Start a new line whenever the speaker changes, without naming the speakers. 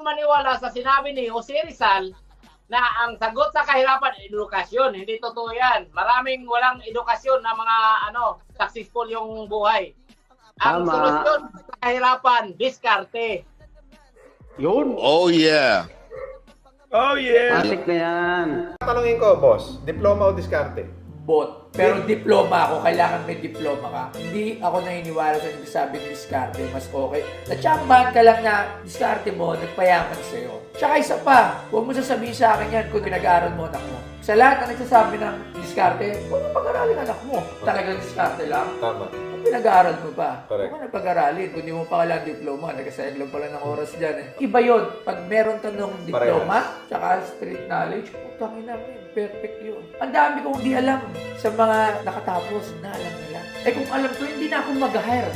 maniwala sa sinabi ni Jose Rizal na ang sagot sa kahirapan edukasyon. Hindi totoo yan. Maraming walang edukasyon na mga successful yung buhay. Ang
Tama.
solusyon sa kahirapan, diskarte.
Yun.
Oh yeah.
Oh, yeah!
Matik na yan.
Tanungin ko, boss, diploma o diskarte?
Bot. Pero diploma ako, kailangan may diploma ka. Hindi ako naniniwala sa nagsasabi ng diskarte, mas okay. Natsambahan ka lang na diskarte mo, nagpayaman sa'yo. Tsaka isa pa, huwag mo sasabihin sa akin yan kung pinag-aaral mo anak mo. Sa lahat na nagsasabi ng diskarte, huwag mo pag-aralin anak mo. Talagang diskarte lang.
Tama.
Pinag-aaral mo pa.
Correct.
Huwag mo nagpag-aralin. Kung di mo pa kailangan diploma, nagasayang lang pala ng oras dyan eh. Iba yun. Pag meron ka ng diploma, tsaka street knowledge, putangin namin. Perfect yun. Ang dami kong di alam sa mga nakatapos na alam nila. Eh kung alam ko, hindi na ako mag-hire.